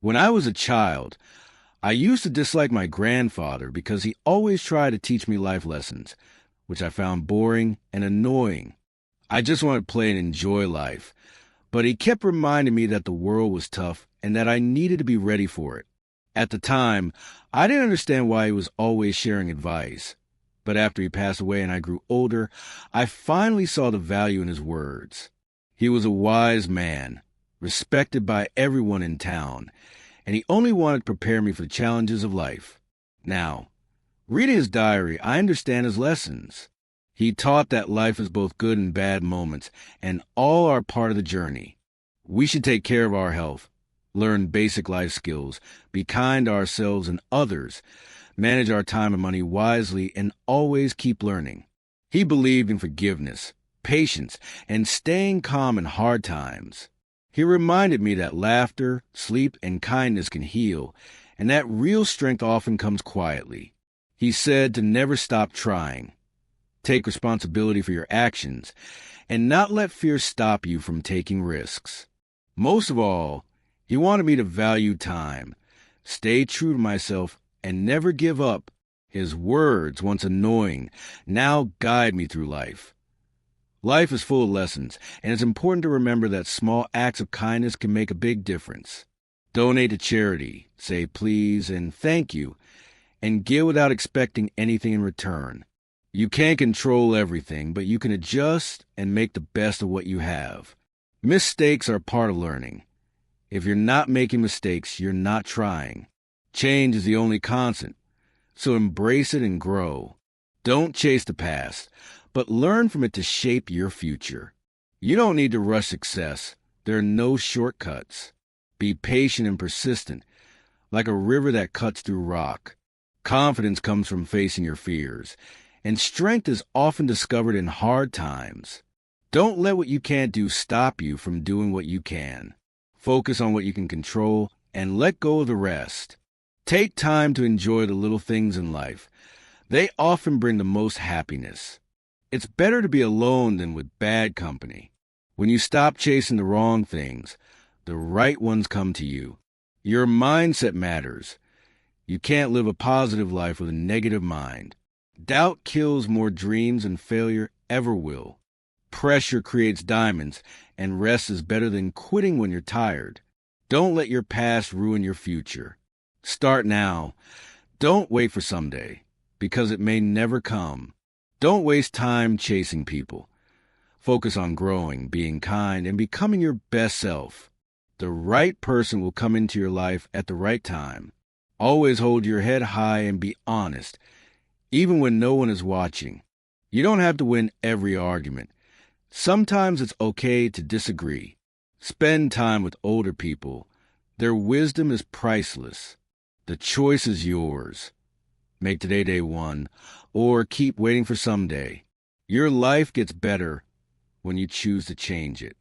When I was a child, I used to dislike my grandfather because he always tried to teach me life lessons, which I found boring and annoying. I just wanted to play and enjoy life, but he kept reminding me that the world was tough and that I needed to be ready for it. At the time, I didn't understand why he was always sharing advice, but after he passed away and I grew older, I finally saw the value in his words. He was a wise man, respected by everyone in town, and he only wanted to prepare me for the challenges of life. Now, reading his diary, I understand his lessons. He taught that life is both good and bad moments, and all are part of the journey. We should take care of our health, learn basic life skills, be kind to ourselves and others, manage our time and money wisely, and always keep learning. He believed in forgiveness, patience, and staying calm in hard times. He reminded me that laughter, sleep, and kindness can heal, and that real strength often comes quietly. He said to never stop trying, take responsibility for your actions, and not let fear stop you from taking risks. Most of all, he wanted me to value time, stay true to myself, and never give up. His words, once annoying, now guide me through life. Life is full of lessons, and it's important to remember that small acts of kindness can make a big difference. Donate to charity, say please and thank you, and give without expecting anything in return. You can't control everything, but you can adjust and make the best of what you have. Mistakes are part of learning. If you're not making mistakes, you're not trying. Change is the only constant, so embrace it and grow. Don't chase the past, but learn from it to shape your future. You don't need to rush success. There are no shortcuts. Be patient and persistent, like a river that cuts through rock. Confidence comes from facing your fears, and strength is often discovered in hard times. Don't let what you can't do stop you from doing what you can. Focus on what you can control and let go of the rest. Take time to enjoy the little things in life. They often bring the most happiness. It's better to be alone than with bad company. When you stop chasing the wrong things, the right ones come to you. Your mindset matters. You can't live a positive life with a negative mind. Doubt kills more dreams than failure ever will. Pressure creates diamonds, and rest is better than quitting when you're tired. Don't let your past ruin your future. Start now. Don't wait for someday, because it may never come. Don't waste time chasing people. Focus on growing, being kind, and becoming your best self. The right person will come into your life at the right time. Always hold your head high and be honest, even when no one is watching. You don't have to win every argument. Sometimes it's okay to disagree. Spend time with older people. Their wisdom is priceless. The choice is yours. Make today day one, or keep waiting for someday. Your life gets better when you choose to change it.